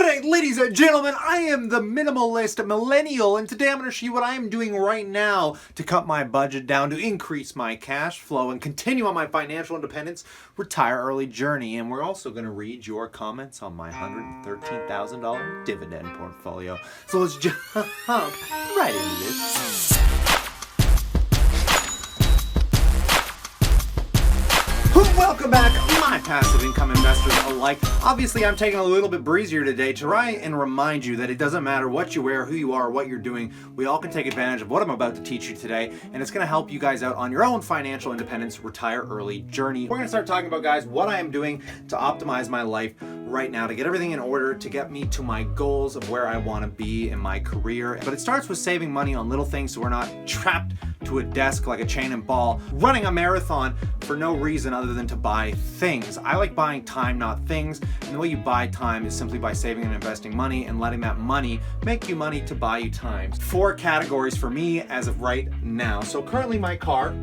Good day, ladies and gentlemen. I am the Minimalist Mellaniel, and today I'm going to show you what I am doing right now to cut my budget down, to increase my cash flow, and continue on my financial independence, retire early journey. And we're also going to read your comments on my $113,000 dividend portfolio. So let's jump right into this. Welcome back, my passive income investors alike. Obviously, I'm taking a little bit breezier today to try and remind you that it doesn't matter what you wear, who you are, what you're doing. We all can take advantage of what I'm about to teach you today, and it's going to help you guys out on your own financial independence, retire early journey. We're going to start talking about, guys, what I am doing to optimize my life right now, to get everything in order, to get me to my goals of where I want to be in my career. But it starts with saving money on little things so we're not trapped to a desk like a chain and ball, running a marathon for no reason other than to buy things. I like buying time, not things. And the way you buy time is simply by saving and investing money and letting that money make you money to buy you time. 4 categories for me as of right now. So currently my car,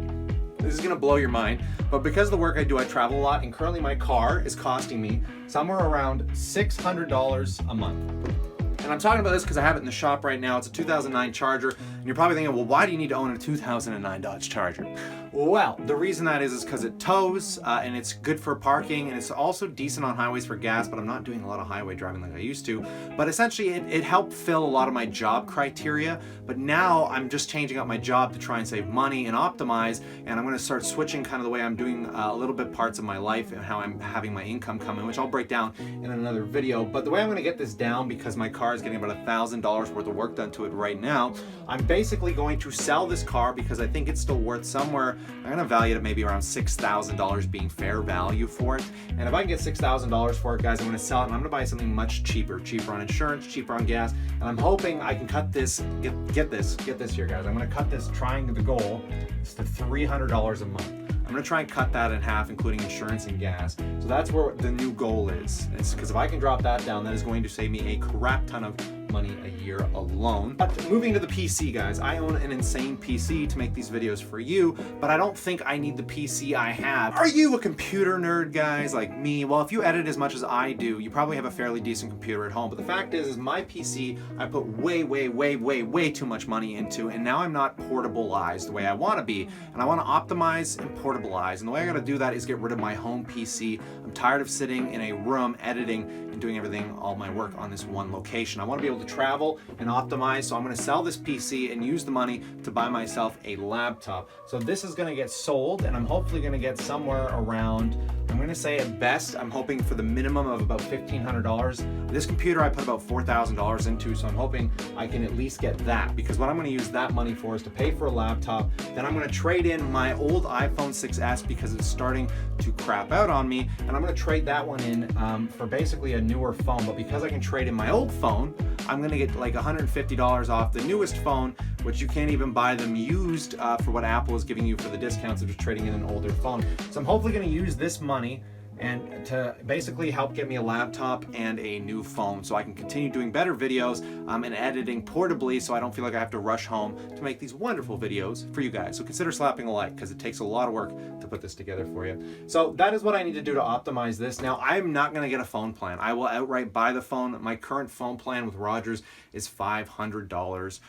this is gonna blow your mind, but because of the work I do, I travel a lot, and currently my car is costing me somewhere around $600 a month. And I'm talking about this because I have it in the shop right now. It's a 2009 Charger, and you're probably thinking, well, why do you need to own a 2009 Dodge Charger? Well, the reason that is because it tows, and it's good for parking, and it's also decent on highways for gas, but I'm not doing a lot of highway driving like I used to. But essentially, it helped fill a lot of my job criteria, but now I'm just changing up my job to try and save money and optimize, and I'm gonna start switching kind of the way I'm doing a little bit parts of my life and how I'm having my income come in, which I'll break down in another video. But the way I'm gonna get this down, because my car is getting about $1,000 worth of work done to it right now, I'm basically going to sell this car because I think it's still worth somewhere. I'm gonna value it at maybe around $6,000 being fair value for it. And if I can get $6,000 for it, guys, I'm gonna sell it and I'm gonna buy something much cheaper on insurance, cheaper on gas. And I'm hoping I can cut this, get this here, guys. I'm gonna cut this, trying the goal is to $300 a month. I'm gonna try and cut that in half, including insurance and gas. So that's where the new goal is. It's because if I can drop that down, that is going to save me a crap ton of money a year alone. But moving to the PC, guys, I own an insane PC to make these videos for you, but I don't think I need the PC I have. Are you a computer nerd, guys, like me? Well, if you edit as much as I do, you probably have a fairly decent computer at home. But the fact is my PC, I put way too much money into, and now I'm not portableized the way I want to be. And I want to optimize and portableize. And the way I got to do that is get rid of my home PC. I'm tired of sitting in a room editing and doing everything, all my work on this one location. I want to be able to travel and optimize, so I'm going to sell this PC and use the money to buy myself a laptop. So this is going to get sold, and I'm hopefully going to get somewhere around, I'm going to say at best, I'm hoping for the minimum of about $1,500. This computer I put about $4,000 into, so I'm hoping I can at least get that, because what I'm going to use that money for is to pay for a laptop. Then I'm going to trade in my old iPhone 6S because it's starting to crap out on me, and I'm going to trade that one in for basically a newer phone. But because I can trade in my old phone, I'm gonna get like $150 off the newest phone, which you can't even buy them used for what Apple is giving you for the discounts of just trading in an older phone. So I'm hopefully gonna use this money and to basically help get me a laptop and a new phone so I can continue doing better videos and editing portably, so I don't feel like I have to rush home to make these wonderful videos for you guys. So consider slapping a like, because it takes a lot of work to put this together for you. So that is what I need to do to optimize this. Now, I'm not going to get a phone plan. I will outright buy the phone. My current phone plan with Rogers is $500.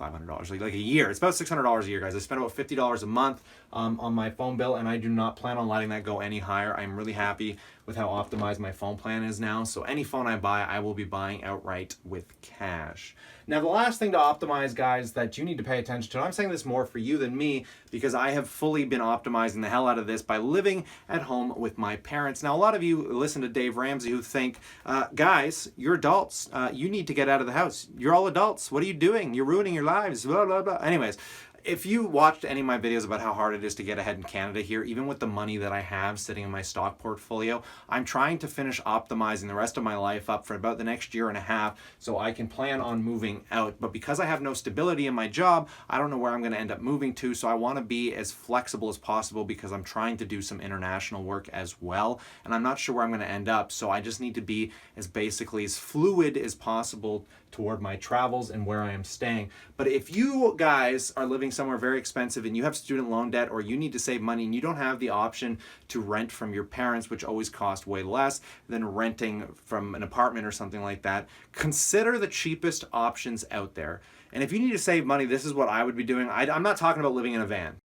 $500 like a year. It's about $600 a year, guys. I spend about $50 a month on my phone bill, and I do not plan on letting that go any higher. I'm really happy with how optimized my phone plan is now. So any phone I buy, I will be buying outright with cash. Now, the last thing to optimize, guys, that you need to pay attention to, and I'm saying this more for you than me, because I have fully been optimizing the hell out of this by living at home with my parents. Now, a lot of you listen to Dave Ramsey who think, guys, you're adults. You need to get out of the house. You're all adults. What are you doing? You're ruining your lives, blah, blah, blah. Anyways, if you watched any of my videos about how hard it is to get ahead in Canada here, even with the money that I have sitting in my stock portfolio, I'm trying to finish optimizing the rest of my life up for about the next year and a half so I can plan on moving out. But because I have no stability in my job, I don't know where I'm going to end up moving to, so I want to be as flexible as possible because I'm trying to do some international work as well, and I'm not sure where I'm going to end up, so I just need to be as basically as fluid as possible toward my travels and where I am staying. But if you guys are living living somewhere very expensive and you have student loan debt, or you need to save money and you don't have the option to rent from your parents, which always cost way less than renting from an apartment or something like that, consider the cheapest options out there. And if you need to save money, this is what I would be doing. I'm not talking about living in a van.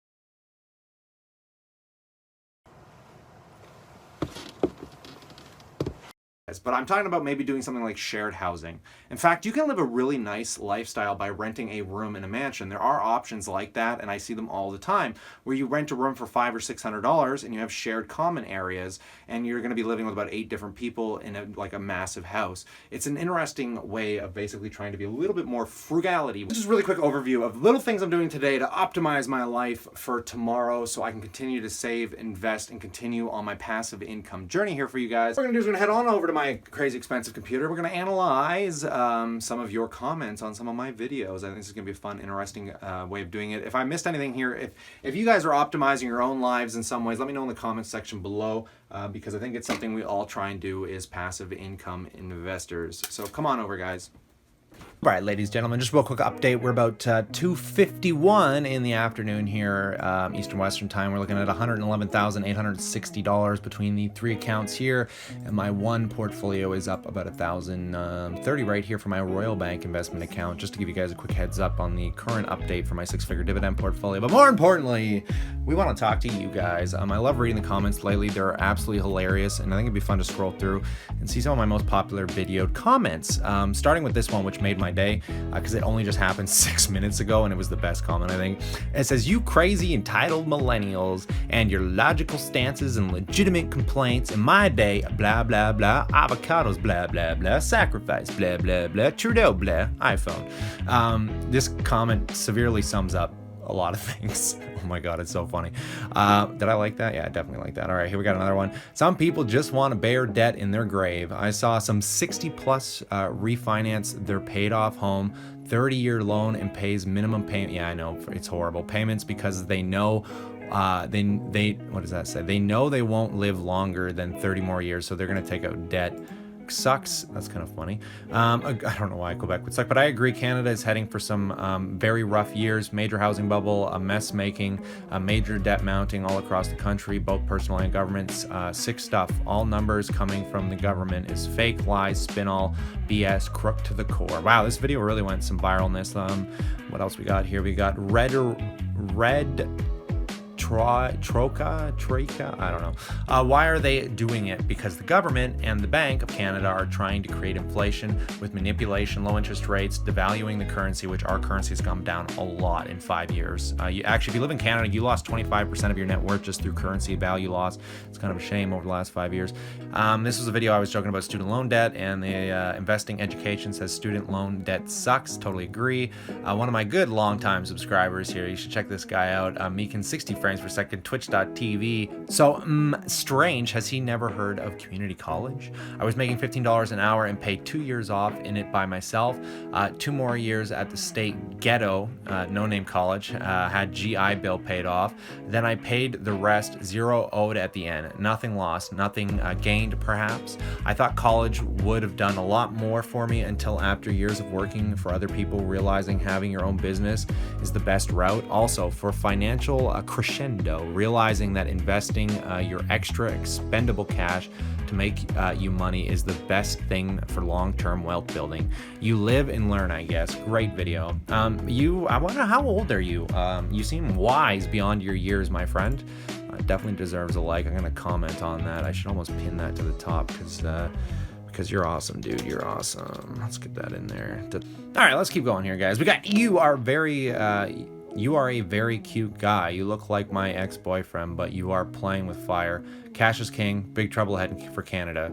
But I'm talking about maybe doing something like shared housing. In fact, you can live a really nice lifestyle by renting a room in a mansion. There are options like that, and I see them all the time, where you rent a room for $500 or $600 and you have shared common areas, and you're going to be living with about 8 different people in a massive house. It's an interesting way of basically trying to be a little bit more frugality. Just a really quick overview of little things I'm doing today to optimize my life for tomorrow so I can continue to save, invest, and continue on my passive income journey here for you guys. What we're going to do is we're going to head on over to my crazy expensive computer. We're going to analyze some of your comments on some of my videos. I think this is going to be a fun, interesting way of doing it. If I missed anything here, if you guys are optimizing your own lives in some ways, let me know in the comments section below, because I think it's something we all try and do as passive income investors. So come on over, guys. All right, ladies and gentlemen, just a real quick update. We're about 2:51 in the afternoon here, Eastern Western time. We're looking at $111,860 between the 3 accounts here, and my one portfolio is up about $1,030 right here for my Royal Bank investment account, just to give you guys a quick heads up on the current update for my 6-figure dividend portfolio. But more importantly, we want to talk to you guys. I love reading the comments lately. They're absolutely hilarious, and I think it'd be fun to scroll through and see some of my most popular videoed comments, starting with this one, which made my day, because it only just happened 6 minutes ago, and it was the best comment, I think. It says, "You crazy entitled millennials and your logical stances and legitimate complaints. In my day, blah blah blah, avocados blah blah blah, sacrifice blah blah blah, Trudeau blah, iPhone." This comment severely sums up a lot of things. Oh my god, it's so funny. Did I like that? Yeah, I definitely like that. All right, here we got another one. "Some people just want to bear debt in their grave. I saw some 60 plus refinance their paid off home, 30-year loan, and pays minimum payment." Yeah, I know, it's horrible. "Payments because they know they what does that say? They know they won't live longer than 30 more years, so they're going to take out debt. Sucks." That's kind of funny. I don't know why Quebec would suck, but I agree. Canada is heading for some very rough years. Major housing bubble, a mess making, a major debt mounting all across the country, both personal and governments. Sick stuff. All numbers coming from the government is fake, lies, spin all, BS, crook to the core. Wow, this video really went some viralness. What else we got here? We got red Troika, I don't know. "Why are they doing it? Because the government and the Bank of Canada are trying to create inflation with manipulation, low interest rates, devaluing the currency," which our currency has come down a lot in 5 years. Actually, if you live in Canada, you lost 25% of your net worth just through currency value loss. It's kind of a shame over the last 5 years. This was a video I was joking about student loan debt, and the Investing Education says student loan debt sucks. Totally agree. One of my good long-time subscribers here, you should check this guy out, Meekin 60 frames per second, twitch.tv. So, strange, has he never heard of community college? "I was making $15 an hour and paid 2 years off in it by myself. 2 more years at the state ghetto, no-name college, had GI Bill paid off. Then I paid the rest, 0 owed at the end. Nothing lost, nothing gained perhaps. I thought college would have done a lot more for me until after years of working for other people, realizing having your own business is the best route. Also, for financial crescendo, realizing that investing your extra expendable cash to make you money is the best thing for long-term wealth building. You live and learn, I guess." Great video. I wonder, how old are you? You seem wise beyond your years, my friend. Definitely deserves a like. I'm gonna comment on that. I should almost pin that to the top because you're awesome, dude. You're awesome. Let's get that in there. All right, let's keep going here, guys. We got "You are a very cute guy. You look like my ex-boyfriend, but you are playing with fire. Cash is king. Big trouble ahead for Canada."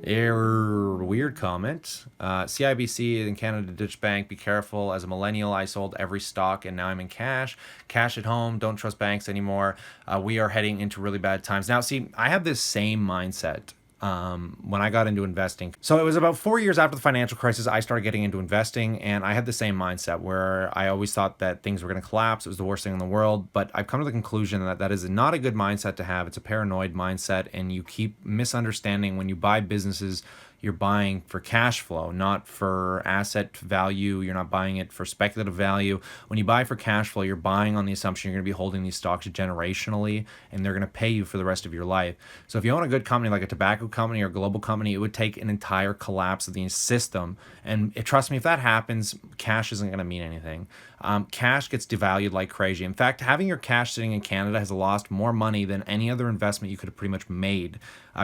Weird comment. "CIBC in Canada ditch bank. Be careful. As a millennial, I sold every stock and now I'm in cash. Cash at home. Don't trust banks anymore. We are heading into really bad times." Now, see, I have this same mindset when I got into investing. So it was about 4 years after the financial crisis, I started getting into investing, and I had the same mindset where I always thought that things were going to collapse. It was the worst thing in the world, but I've come to the conclusion that that is not a good mindset to have. It's a paranoid mindset, and you keep misunderstanding when you buy businesses. you're buying for cash flow, not for asset value. You're not buying it for speculative value. When you buy for cash flow, you're buying on the assumption you're going to be holding these stocks generationally, and they're going to pay you for the rest of your life. So if you own a good company like a tobacco company or a global company, it would take an entire collapse of the system. And trust me, if that happens, cash isn't going to mean anything. Cash gets devalued like crazy. In fact, having your cash sitting in Canada has lost more money than any other investment you could have pretty much made,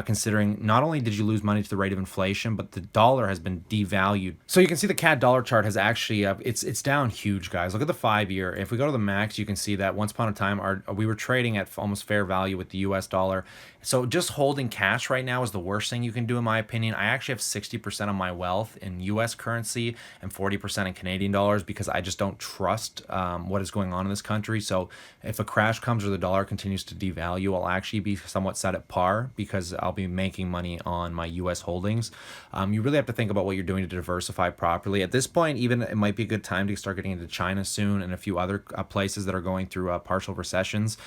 considering not only did you lose money to the rate of inflation, but the dollar has been devalued. So you can see the CAD dollar chart has actually, it's down huge, guys. Look at the 5-year. If we go to the max, you can see that once upon a time, we were trading at almost fair value with the US dollar. So just holding cash right now is the worst thing you can do, in my opinion. I actually have 60% of my wealth in US currency and 40% in Canadian dollars because I just don't trust what is going on in this country. So if a crash comes or the dollar continues to devalue, I'll actually be somewhat set at par because I'll be making money on my US holdings. You really have to think about what you're doing to diversify properly. At this point, even it might be a good time to start getting into China soon and a few other places that are going through partial recessions,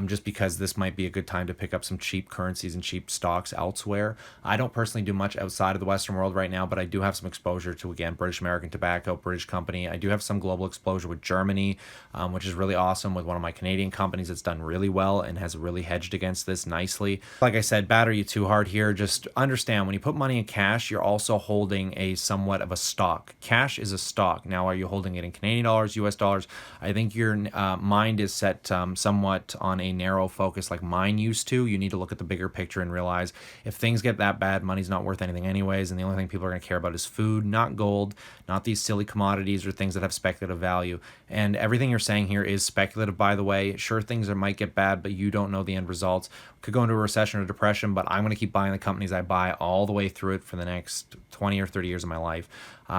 just because this might be a good time to pick up some cheap currencies and cheap stocks elsewhere. I don't personally do much outside of the Western world right now, but I do have some exposure to, again, British American Tobacco, British company. I do have some global exposure with Germany, which is really awesome, with one of my Canadian companies that's done really well and has really hedged against this nicely. Like I said, batter you too hard here. Just understand, when you put money in cash, you're also holding a somewhat of a stock. Cash is a stock. Now, are you holding it in Canadian dollars, US dollars? I think your mind is set somewhat on a narrow focus like mine used to. You need to look at the bigger picture and realize if things get that bad, money's not worth anything anyways, and the only thing people are going to care about is food, not gold, not these silly commodities or things that have speculative value. And everything you're saying here is speculative, by the way. Sure, things might get bad, but you don't know the end results. Could go into a recession or depression, but I'm going to keep buying the companies I buy all the way through it for the next 20 or 30 years of my life.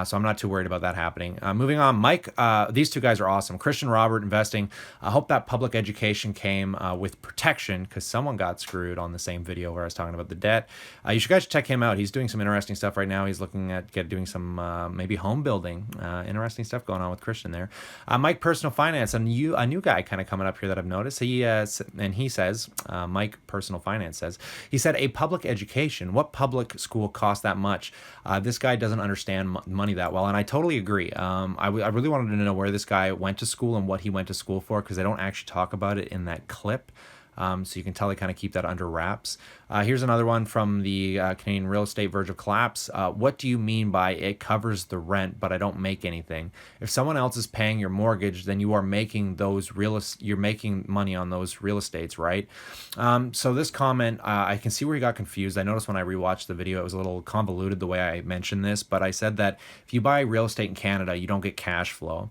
So I'm not too worried about that happening. Moving on, Mike, these two guys are awesome. Christian Robert investing. I hope that public education came with protection, because someone got screwed on the same video where I was talking about the debt. You should guys check him out. He's doing some interesting stuff right now. He's looking at doing some maybe home building. Interesting stuff going on with Christian there. Mike, personal finance. A new guy kind of coming up here that I've noticed. He says, Mike, personal finance says, he said, a public education. What public school costs that much? This guy doesn't understand money that well, and I totally agree. I really wanted to know where this guy went to school and what he went to school for, because they don't actually talk about it in that clip. So you can tell they kind of keep that under wraps. Here's another one from the Canadian real estate verge of collapse. What do you mean by it covers the rent, but I don't make anything? If someone else is paying your mortgage, then you are making you're making money on those real estates, right? So this comment, I can see where he got confused. I noticed when I rewatched the video, it was a little convoluted the way I mentioned this, but I said that if you buy real estate in Canada, you don't get cash flow.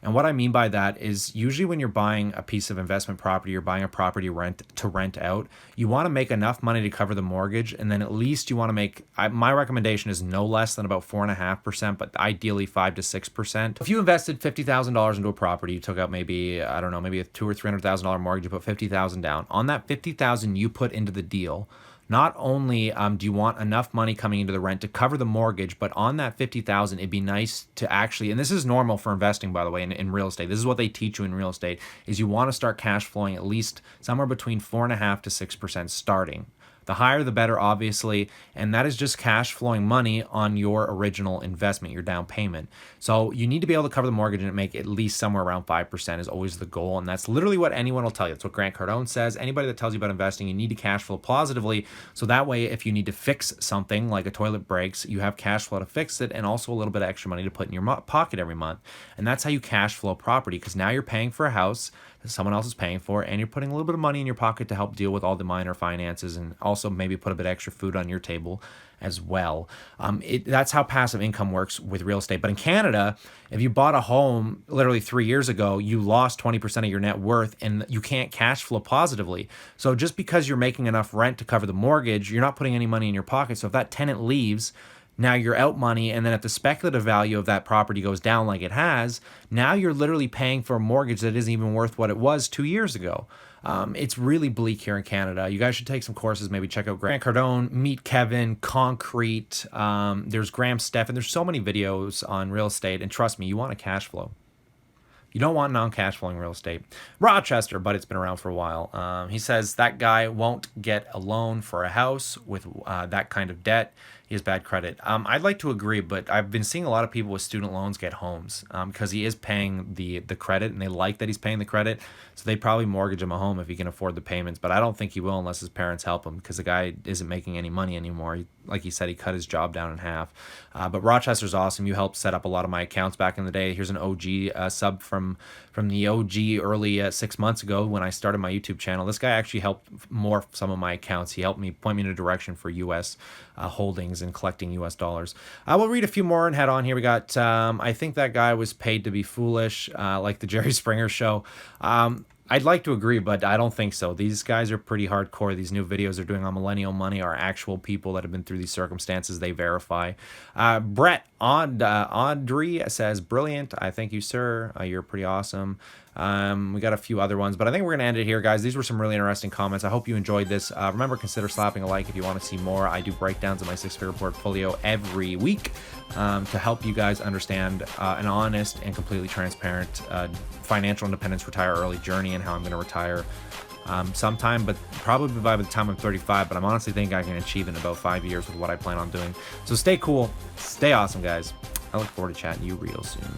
And what I mean by that is, usually when you're buying a piece of investment property, you're buying a property to rent out, you want to make enough money to cover the mortgage, and then at least you want to make, my recommendation is no less than about 4.5%, but ideally 5 to 6%. If you invested $50,000 into a property, you took out maybe, I don't know, maybe a $200,000 or $300,000 mortgage, you put $50,000 down. On that $50,000 you put into the deal, not only do you want enough money coming into the rent to cover the mortgage, but on that $50,000, it'd be nice to actually, and this is normal for investing, by the way, in real estate. This is what they teach you in real estate, is you want to start cash flowing at least somewhere between 4.5 to 6% starting. The higher the better, obviously, and that is just cash flowing money on your original investment, your down payment. So you need to be able to cover the mortgage and make at least somewhere around 5% is always the goal, and that's literally what anyone will tell you. That's what Grant Cardone says. Anybody that tells you about investing, you need to cash flow positively, so that way if you need to fix something like a toilet breaks, you have cash flow to fix it and also a little bit of extra money to put in your pocket every month. And that's how you cash flow property, because now you're paying for a house that someone else is paying for, and you're putting a little bit of money in your pocket to help deal with all the minor finances, and also maybe put a bit extra food on your table as well. That's how passive income works with real estate. But in Canada, if you bought a home literally 3 years ago, you lost 20% of your net worth and you can't cash flow positively. So just because you're making enough rent to cover the mortgage, you're not putting any money in your pocket. So if that tenant leaves, now you're out money, and then if the speculative value of that property goes down like it has, now you're literally paying for a mortgage that isn't even worth what it was 2 years ago. It's really bleak here in Canada. You guys should take some courses, maybe check out Grant Cardone, Meet Kevin, Concrete, there's Graham Stephan. There's so many videos on real estate, and trust me, you want a cash flow. You don't want non-cash flowing real estate. Rochester, but it's been around for a while. He says that guy won't get a loan for a house with that kind of debt. he has bad credit. I'd like to agree, but I've been seeing a lot of people with student loans get homes because he is paying the credit, and they like that he's paying the credit, so they probably mortgage him a home if he can afford the payments. But I don't think he will unless his parents help him, because the guy isn't making any money anymore. Like he said, he cut his job down in half. But Rochester's awesome. You helped set up a lot of my accounts back in the day. Here's an OG sub from the OG early 6 months ago when I started my YouTube channel. This guy actually helped morph some of my accounts. He helped me point me in a direction for U.S. Holdings and collecting U.S. dollars. I will read a few more and head on here. We got, I think that guy was paid to be foolish, like the Jerry Springer show. I'd like to agree, but I don't think so. These guys are pretty hardcore. These new videos they're doing on Millennial Money are actual people that have been through these circumstances. They verify. Brett Audrey says, brilliant. I thank you, sir. You're pretty awesome. We got a few other ones, but I think we're going to end it here, guys. These were some really interesting comments. I hope you enjoyed this. Remember, consider slapping a like if you want to see more. I do breakdowns of my six-figure portfolio every week to help you guys understand an honest and completely transparent financial independence, retire early journey, and how I'm going to retire sometime, but probably by the time I'm 35. But I'm honestly think I can achieve it in about 5 years with what I plan on doing. So stay cool, stay awesome, guys. I look forward to chatting to you real soon.